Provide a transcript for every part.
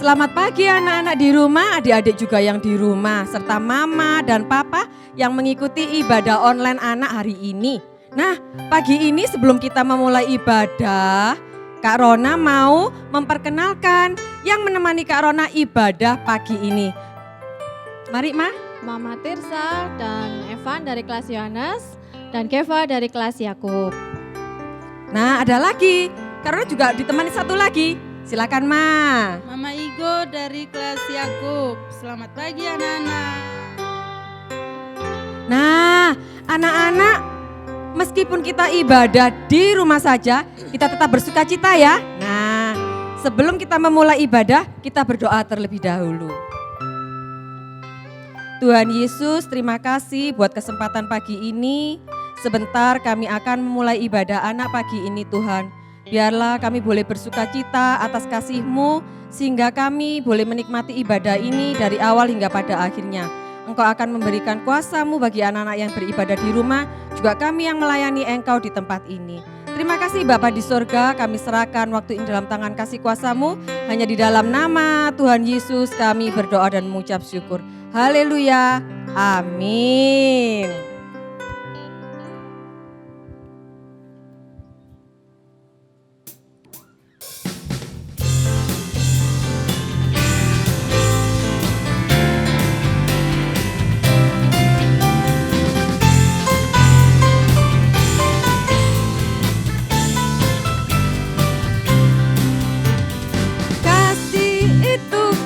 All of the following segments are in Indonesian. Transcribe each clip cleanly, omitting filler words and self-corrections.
Selamat pagi anak-anak di rumah, adik-adik juga yang di rumah, serta mama dan papa yang mengikuti ibadah online anak hari ini. Nah, pagi ini sebelum kita memulai ibadah, Kak Rona mau memperkenalkan yang menemani Kak Rona ibadah pagi ini. Mari Ma. Mama Tirsa dan Evan dari kelas Yohanes dan Keva dari kelas Yakub. Nah, ada lagi, Kak Rona juga ditemani satu lagi. Silakan Ma. Mama Igo dari kelas Yakub. Selamat pagi anak-anak. Nah, anak-anak, meskipun kita ibadah di rumah saja, kita tetap bersuka cita ya. Nah, sebelum kita memulai ibadah, kita berdoa terlebih dahulu. Tuhan Yesus, terima kasih buat kesempatan pagi ini. Sebentar kami akan memulai ibadah anak pagi ini Tuhan. Biarlah kami boleh bersuka cita atas kasih-Mu, sehingga kami boleh menikmati ibadah ini dari awal hingga pada akhirnya. Engkau akan memberikan kuasa-Mu bagi anak-anak yang beribadah di rumah, juga kami yang melayani Engkau di tempat ini. Terima kasih Bapa di sorga, kami serahkan waktu ini dalam tangan kasih kuasa-Mu. Hanya di dalam nama Tuhan Yesus kami berdoa dan mengucap syukur. Haleluya, amin.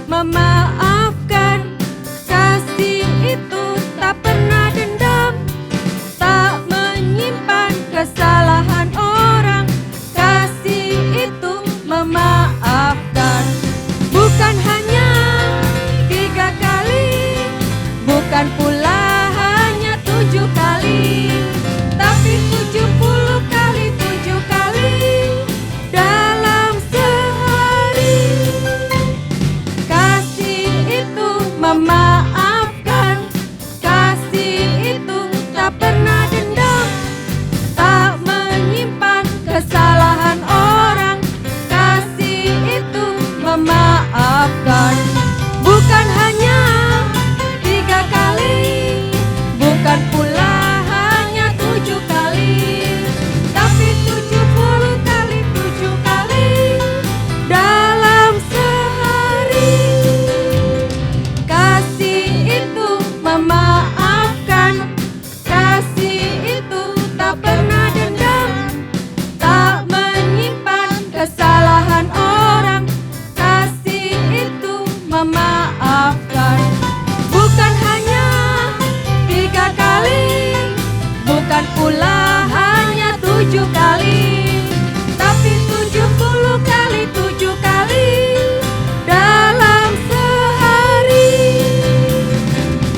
Memaafkan, kasih itu tak pernah dendam, tak menyimpan kesalahan orang. Kasih itu memaafkan, bukan hanya 3 kali, bukan pula hanya 7 kali, tapi 70 kali 7 kali dalam sehari. Memaafkan, kasih itu tak pernah dendam, tak menyimpan kesalahan orang. Kasih itu memaafkan, bukan hanya 3 kali, bukan pula hanya 7 kali, tapi 70 kali 7 kali dalam sehari. Memaafkan, kasih itu tak pernah dendam, tak menyimpan kesalahan orang. Kasih itu memaafkan, bukan hanya 3 kali, bukan pula hanya 7 kali, tapi 70 kali 7 kali dalam sehari.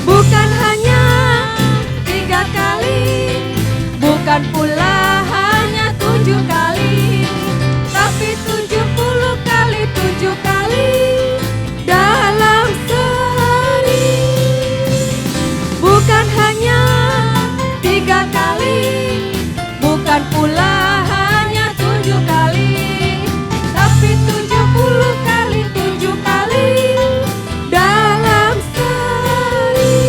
Bukan hanya 3 kali, bukan pula hanya 7 kali, tapi 70 kali 7 kali dalam sehari. Bukan hanya 3 kali, bukan pula hanya 7 kali, tapi 70 kali 7 kali dalam sehari.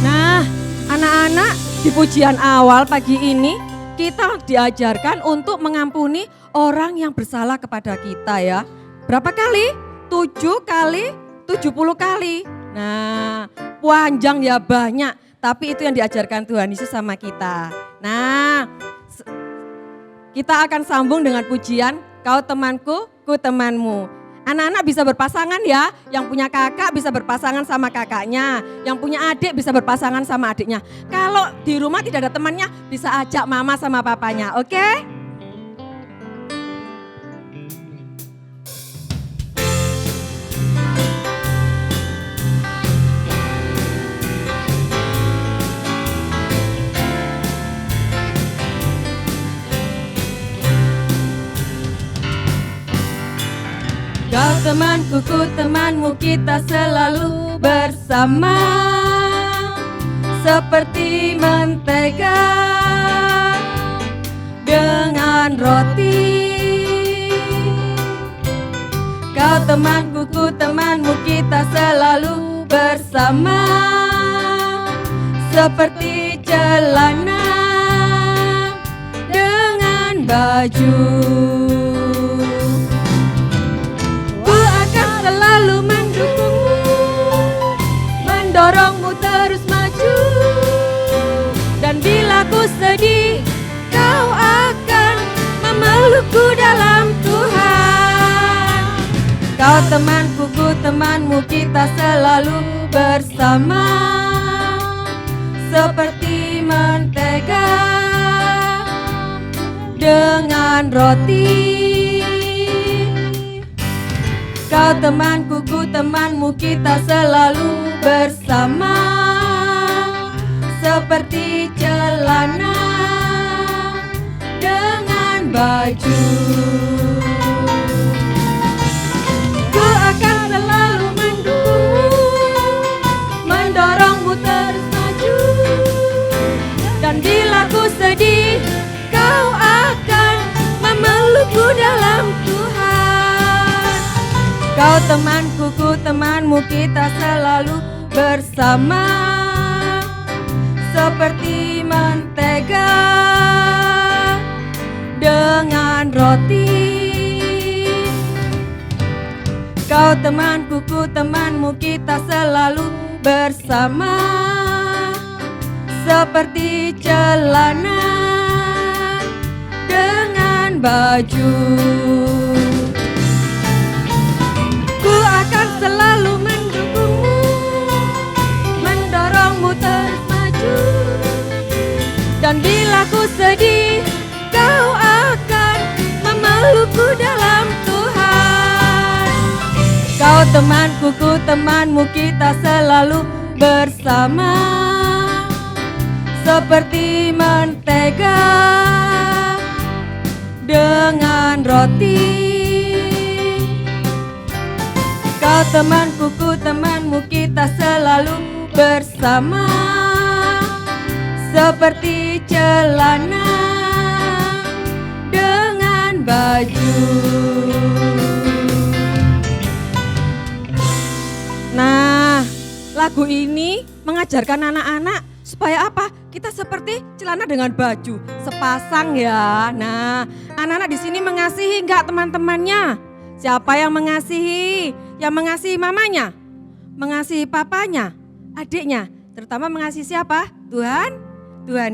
Nah, anak-anak, di pujian awal pagi ini kita diajarkan untuk mengampuni orang yang bersalah kepada kita ya. Berapa kali? 7 kali, 70 kali. Nah, panjang ya banyak, tapi itu yang diajarkan Tuhan Yesus sama kita. Nah, kita akan sambung dengan pujian Kau Temanku, Ku Temanmu. Anak-anak bisa berpasangan ya, yang punya kakak bisa berpasangan sama kakaknya, yang punya adik bisa berpasangan sama adiknya. Kalau di rumah tidak ada temannya, bisa ajak mama sama papanya, oke? Kau temanku, ku temanmu, kita selalu bersama, seperti mentega dengan roti. temanku, ku temanmu, kita selalu bersama. Seperti celana dengan baju. Ku akan selalu mendukungmu, mendorongmu terus maju. Dan bila ku sedih, kau akan memelukku dalam Tuhan. Kau temanku, ku temanmu, kita selalu bersama. Seperti mentega dengan roti. Kau temanku, ku temanmu, kita selalu bersama. Seperti celana dengan baju. Ku akan selalu mendukungmu, mendorongmu terus maju. Dan bila ku sedih, kau akan memelukku dalam Tuhan. Kau temanku, ku temanmu, kita selalu bersama. Seperti mentega dengan roti. Kau temanku, ku temanmu, kita selalu bersama. Seperti celana dengan baju. Ku akan selalu mendukungmu, mendorongmu terus maju. Dan bila ku sedih, kau akan memelukku dalam Tuhan. Kau temanku, ku temanmu, kita selalu bersama. Seperti mentega dengan roti. Kau temanku, ku temanmu, kita selalu bersama. Seperti celana dengan baju. Nah, lagu ini mengajarkan anak-anak supaya apa? Kita seperti celana dengan baju, sepasang ya. Nah, anak-anak di sini mengasihi enggak teman-temannya? Siapa yang mengasihi? Yang mengasihi mamanya? Mengasihi papanya? Adiknya? Terutama mengasihi siapa? Tuhan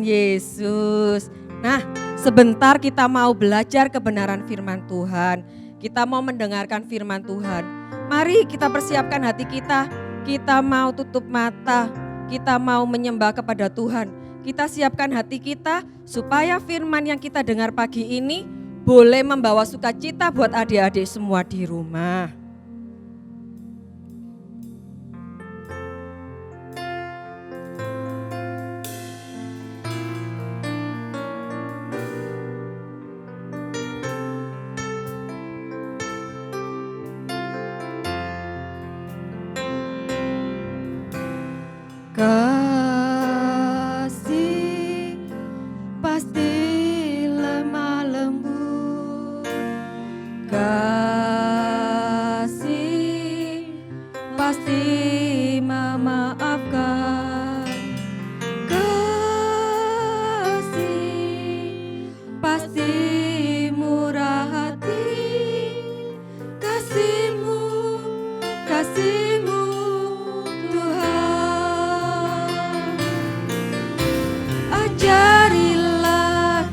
Yesus. Nah, sebentar kita mau belajar kebenaran firman Tuhan. Kita mau mendengarkan firman Tuhan. Mari kita persiapkan hati kita. Kita mau tutup mata. Kita mau menyembah kepada Tuhan. Kita siapkan hati kita supaya firman yang kita dengar pagi ini boleh membawa sukacita buat adik-adik semua di rumah. Kasih pasti lemah lembut, kasih pasti memaafkan, kasih pasti murah hati, kasih-Mu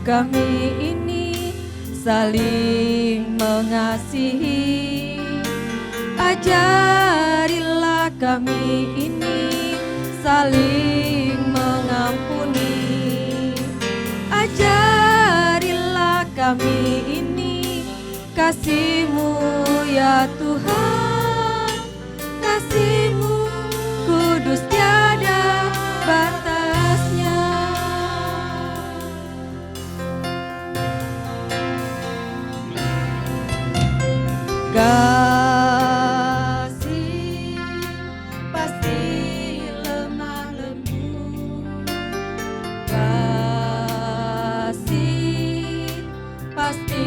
kami ini saling mengasihi. Ajarilah kami ini saling mengampuni. Ajarilah kami ini kasih-Mu ya Tuhan. Kasih-Mu kudus tiada batasnya. Kasih pasti lemah lembut, kasih pasti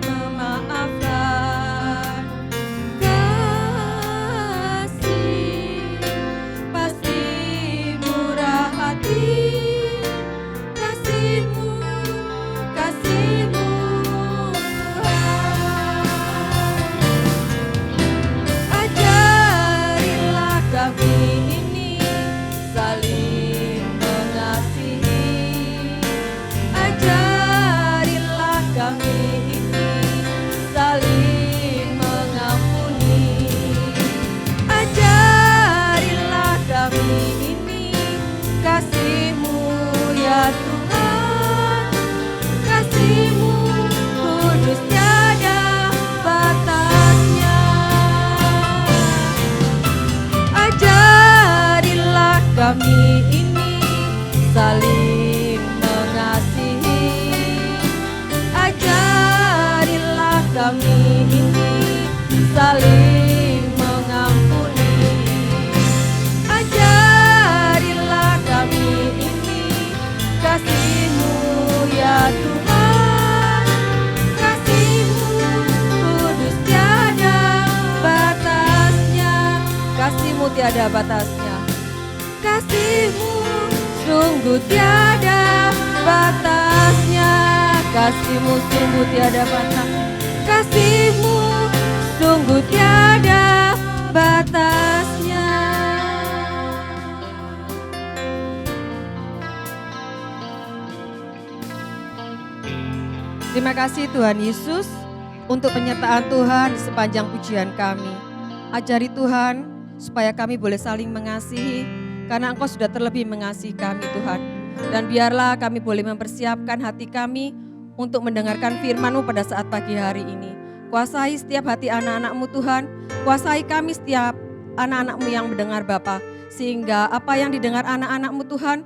memaafkan, saling mengasihi. Ajarilah kami ini saling mengampuni. Ajarilah kami ini kasih-Mu ya Tuhan. Kasih-Mu kudus tiada batasnya. Kasih-Mu tiada batasnya. Kasih-Mu sungguh tiada batasnya. Kasih-Mu sungguh tiada batasnya. Kasih-Mu sungguh tiada batasnya. Terima kasih Tuhan Yesus untuk penyertaan Tuhan di sepanjang pujian kami. Ajari Tuhan supaya kami boleh saling mengasihi karena Engkau sudah terlebih mengasihi kami Tuhan. Dan biarlah kami boleh mempersiapkan hati kami untuk mendengarkan firman-Mu pada saat pagi hari ini. Kuasai setiap hati anak-anak-Mu Tuhan, kuasai kami setiap anak-anak-Mu yang mendengar Bapa, sehingga apa yang didengar anak-anak-Mu Tuhan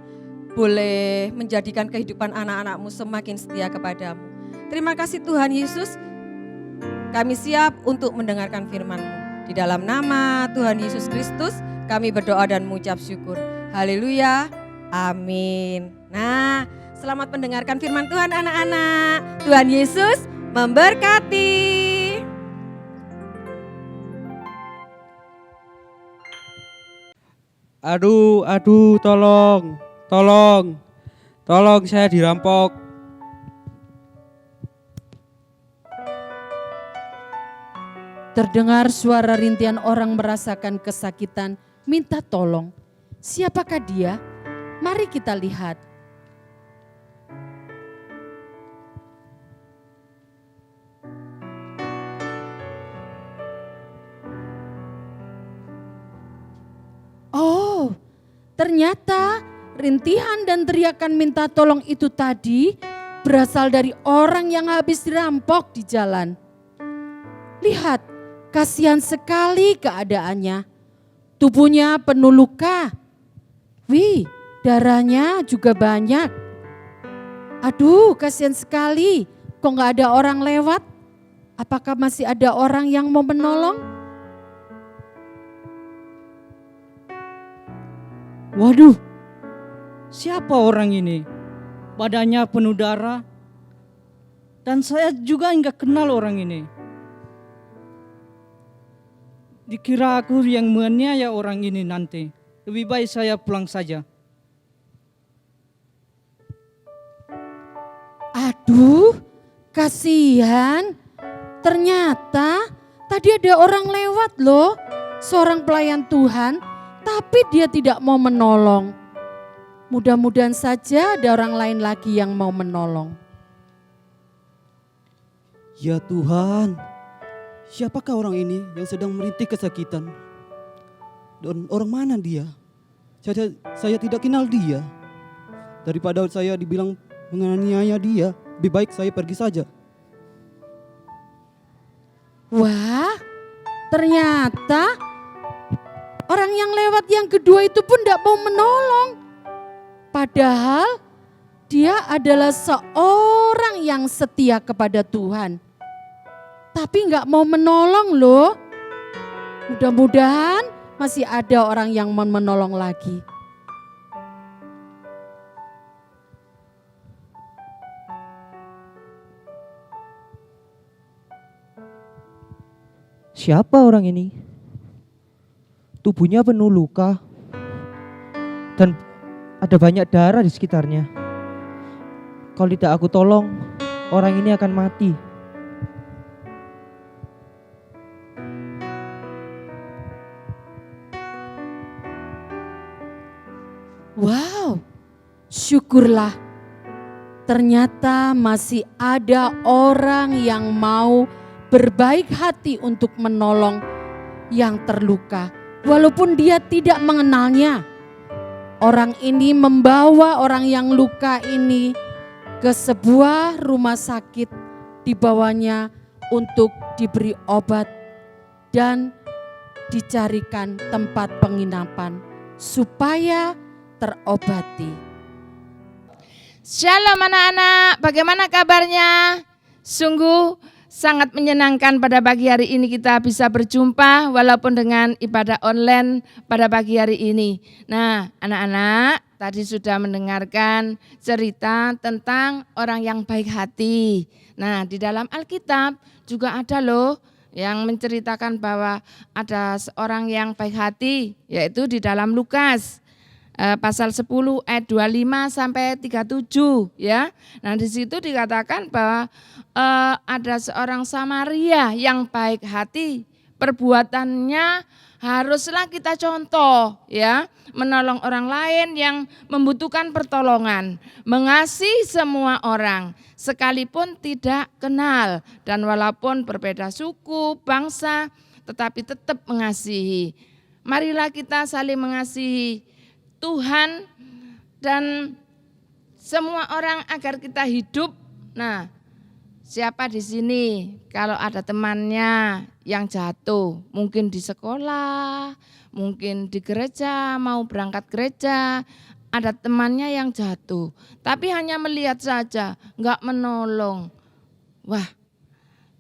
boleh menjadikan kehidupan anak-anak-Mu semakin setia kepadamu. Terima kasih Tuhan Yesus, kami siap untuk mendengarkan firman-Mu. Di dalam nama Tuhan Yesus Kristus kami berdoa dan mengucap syukur. Haleluya, amin. Nah, selamat mendengarkan firman Tuhan anak-anak. Tuhan Yesus memberkati. Aduh, tolong saya dirampok. Terdengar suara rintihan orang merasakan kesakitan, minta tolong. Siapakah dia? Mari kita lihat. Oh, ternyata rintihan dan teriakan minta tolong itu tadi berasal dari orang yang habis dirampok di jalan. Lihat, kasihan sekali keadaannya. Tubuhnya penuh luka. Wih, darahnya juga banyak. Aduh, kasihan sekali. Kok gak ada orang lewat? Apakah masih ada orang yang mau menolong? Waduh, siapa orang ini? Badannya penuh darah. Dan saya juga enggak kenal orang ini. Dikira aku yang menganiaya orang ini nanti. Lebih baik saya pulang saja. Aduh, kasihan. Ternyata tadi ada orang lewat loh. Seorang pelayan Tuhan, tapi dia tidak mau menolong. Mudah-mudahan saja ada orang lain lagi yang mau menolong. Ya Tuhan, siapakah orang ini yang sedang merintih kesakitan? Dan orang mana dia? Saya tidak kenal dia. Daripada saya dibilang menganiaya dia, lebih baik saya pergi saja. Wah, ternyata orang yang lewat yang kedua itu pun tidak mau menolong. Padahal dia adalah seorang yang setia kepada Tuhan. Tapi nggak mau menolong loh. Mudah-mudahan masih ada orang yang mau menolong lagi. Siapa orang ini? Tubuhnya penuh luka dan ada banyak darah di sekitarnya. Kalau tidak aku tolong, orang ini akan mati. Wow, syukurlah. Ternyata masih ada orang yang mau berbaik hati untuk menolong yang terluka. Walaupun dia tidak mengenalnya. Orang ini membawa orang yang luka ini ke sebuah rumah sakit, dibawanya untuk diberi obat dan dicarikan tempat penginapan supaya terobati. Shalom anak-anak, bagaimana kabarnya? Sungguh sangat menyenangkan pada pagi hari ini kita bisa berjumpa walaupun dengan ibadah online pada pagi hari ini. Nah, anak-anak tadi sudah mendengarkan cerita tentang orang yang baik hati. Nah, di dalam Alkitab juga ada loh yang menceritakan bahwa ada seorang yang baik hati, yaitu di dalam Lukas pasal 10 ayat 25 sampai 37 ya. Nah, di situ dikatakan bahwa ada seorang Samaria yang baik hati, perbuatannya haruslah kita contoh ya, menolong orang lain yang membutuhkan pertolongan, mengasihi semua orang sekalipun tidak kenal dan walaupun berbeda suku, bangsa, tetapi tetap mengasihi. Marilah kita saling mengasihi Tuhan dan semua orang agar kita hidup. Nah, siapa di sini kalau ada temannya yang jatuh, mungkin di sekolah, mungkin di gereja, mau berangkat gereja, ada temannya yang jatuh, tapi hanya melihat saja, enggak menolong. Wah,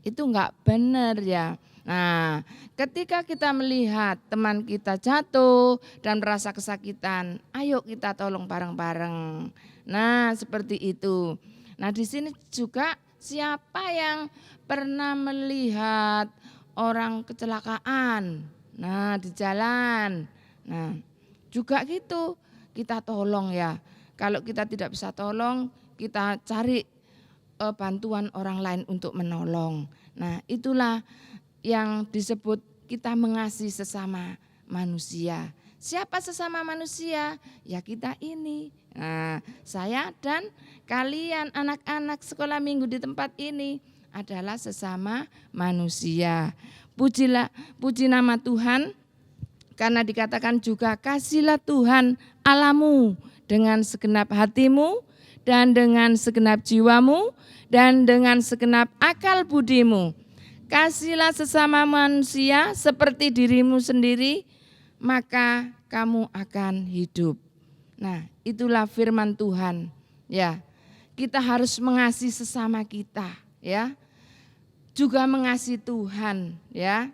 itu enggak benar ya. Nah, ketika kita melihat teman kita jatuh dan merasa kesakitan, ayo kita tolong bareng-bareng. Nah, seperti itu. Nah, di sini juga siapa yang pernah melihat orang kecelakaan? Nah, di jalan. Nah, juga gitu, kita tolong ya. Kalau kita tidak bisa tolong, kita cari bantuan orang lain untuk menolong. Nah, itulah yang disebut kita mengasihi sesama manusia. Siapa sesama manusia? Ya kita ini. Nah, saya dan kalian anak-anak sekolah minggu di tempat ini adalah sesama manusia. Puji nama Tuhan, karena dikatakan juga kasihlah Tuhan Allahmu dengan segenap hatimu dan dengan segenap jiwamu dan dengan segenap akal budimu. Kasihlah sesama manusia seperti dirimu sendiri, maka kamu akan hidup. Nah, itulah firman Tuhan. Ya, kita harus mengasihi sesama kita, ya. Juga mengasihi Tuhan, ya.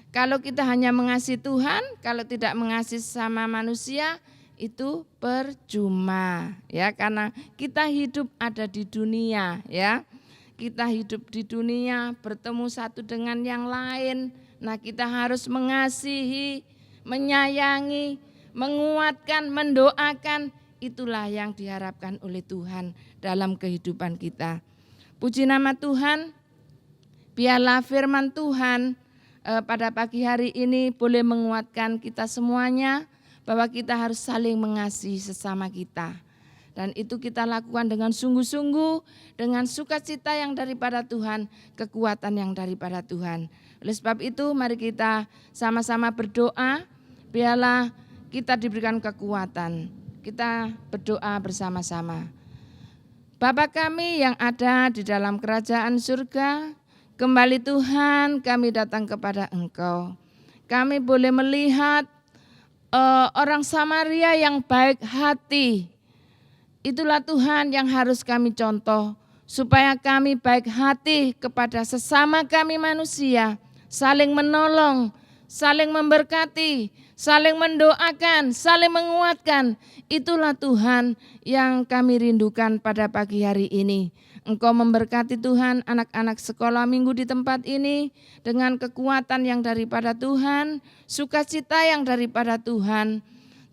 Kalau kita hanya mengasihi Tuhan, kalau tidak mengasihi sesama manusia, itu percuma, ya. Karena kita hidup ada di dunia, ya. Kita hidup di dunia bertemu satu dengan yang lain. Nah, kita harus mengasihi, menyayangi, menguatkan, mendoakan. Itulah yang diharapkan oleh Tuhan dalam kehidupan kita. Puji nama Tuhan, biarlah firman Tuhan pada pagi hari ini boleh menguatkan kita semuanya bahwa kita harus saling mengasihi sesama kita. Dan itu kita lakukan dengan sungguh-sungguh, dengan sukacita yang daripada Tuhan, kekuatan yang daripada Tuhan. Oleh sebab itu mari kita sama-sama berdoa, biarlah kita diberikan kekuatan. Kita berdoa bersama-sama. Bapa kami yang ada di dalam kerajaan surga, kembali Tuhan kami datang kepada Engkau. Kami boleh melihat orang Samaria yang baik hati. Itulah Tuhan yang harus kami contoh, supaya kami baik hati kepada sesama kami manusia, saling menolong, saling memberkati, saling mendoakan, saling menguatkan. Itulah Tuhan yang kami rindukan pada pagi hari ini. Engkau memberkati Tuhan anak-anak sekolah minggu di tempat ini dengan kekuatan yang daripada Tuhan, sukacita yang daripada Tuhan.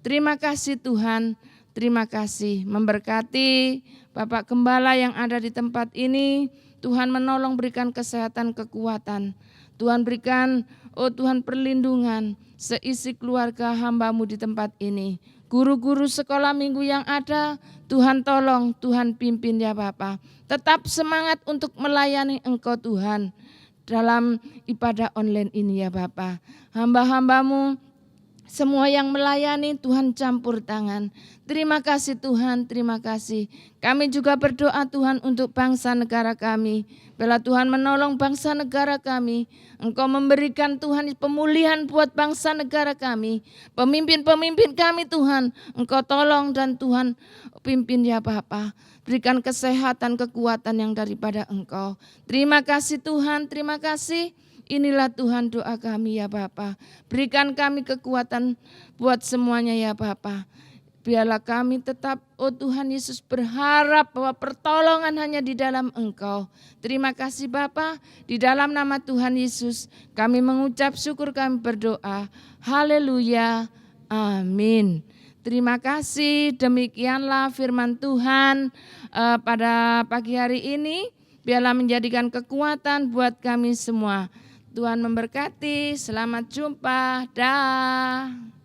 Terima kasih Tuhan. Terima kasih, memberkati Bapak Gembala yang ada di tempat ini. Tuhan menolong, berikan kesehatan, kekuatan. Tuhan berikan, oh Tuhan perlindungan seisi keluarga hamba-Mu di tempat ini. Guru-guru sekolah minggu yang ada, Tuhan tolong, Tuhan pimpin ya Bapak. Tetap semangat untuk melayani Engkau Tuhan dalam ibadah online ini ya Bapak. Hamba-hamba-Mu Semua yang melayani Tuhan campur tangan. Terima kasih Tuhan, terima kasih. Kami juga berdoa Tuhan untuk bangsa negara kami. Bila Tuhan menolong bangsa negara kami, Engkau memberikan Tuhan pemulihan buat bangsa negara kami. Pemimpin-pemimpin kami Tuhan, Engkau tolong dan Tuhan pimpin ya Bapa. Berikan kesehatan, kekuatan yang daripada Engkau. Terima kasih Tuhan, terima kasih. Inilah Tuhan doa kami ya Bapa. Berikan kami kekuatan buat semuanya ya Bapa. Biarlah kami tetap, oh Tuhan Yesus, berharap bahwa pertolongan hanya di dalam Engkau. Terima kasih Bapa, di dalam nama Tuhan Yesus kami mengucap syukur, kami berdoa. Haleluya, amin. Terima kasih, demikianlah firman Tuhan pada pagi hari ini. Biarlah menjadikan kekuatan buat kami semua. Tuhan memberkati, selamat jumpa, dah.